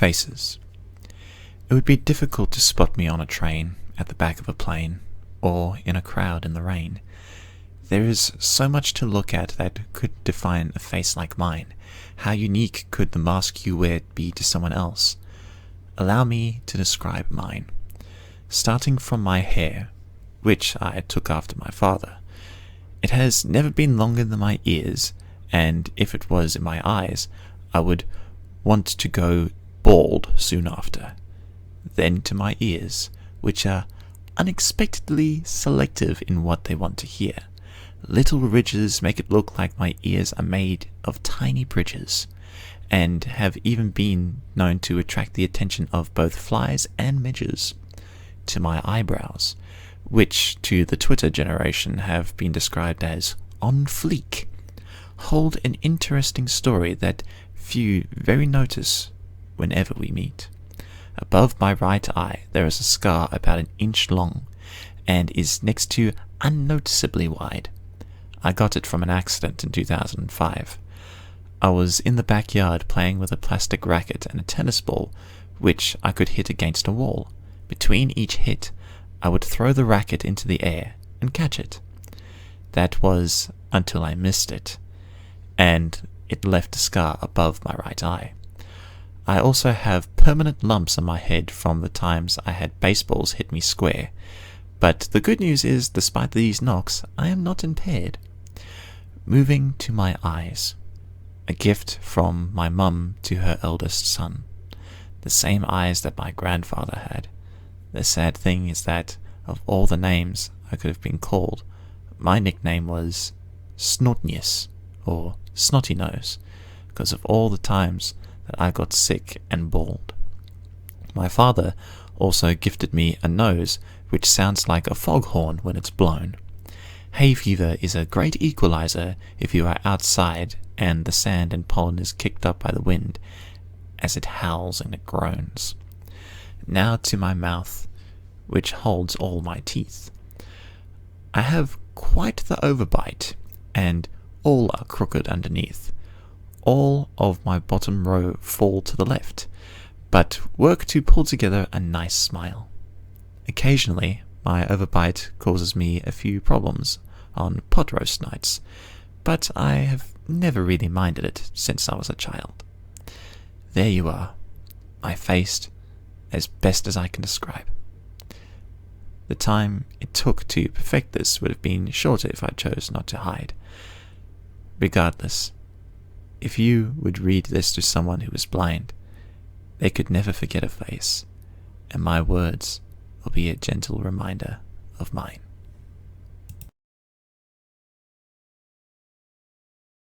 Faces. It would be difficult to spot me on a train, at the back of a plane, or in a crowd in the rain. There is so much to look at that could define a face like mine. How unique could the mask you wear be to someone else? Allow me to describe mine. Starting from my hair, which I took after my father. It has never been longer than my ears, and if it was in my eyes, I would want to go bald soon after. Then to my ears, which are unexpectedly selective in what they want to hear. Little ridges make it look like my ears are made of tiny bridges, and have even been known to attract the attention of both flies and midges. To my eyebrows, which to the Twitter generation have been described as on fleek, hold an interesting story that few very notice whenever we meet. Above my right eye there is a scar about an inch long, and is next to unnoticeably wide. I got it from an accident in 2005. I was in the backyard playing with a plastic racket and a tennis ball, which I could hit against a wall. Between each hit, I would throw the racket into the air and catch it. That was until I missed it, and it left a scar above my right eye. I also have permanent lumps on my head from the times I had baseballs hit me square, but the good news is, despite these knocks, I am not impaired. Moving to my eyes. A gift from my mum to her eldest son. The same eyes that my grandfather had. The sad thing is that, of all the names I could have been called, my nickname was Snortnius, or Snotty Nose, because of all the times that I got sick and bald. My father also gifted me a nose which sounds like a foghorn when it's blown. Hay fever is a great equalizer if you are outside and the sand and pollen is kicked up by the wind as it howls and it groans. Now to my mouth, which holds all my teeth. I have quite the overbite, and all are crooked underneath. All of my bottom row fall to the left, but work to pull together a nice smile. Occasionally, my overbite causes me a few problems on pot roast nights, but I have never really minded it since I was a child. There you are, my face as best as I can describe. The time it took to perfect this would have been shorter if I chose not to hide. Regardless, if you would read this to someone who was blind, they could never forget a face, and my words will be a gentle reminder of mine.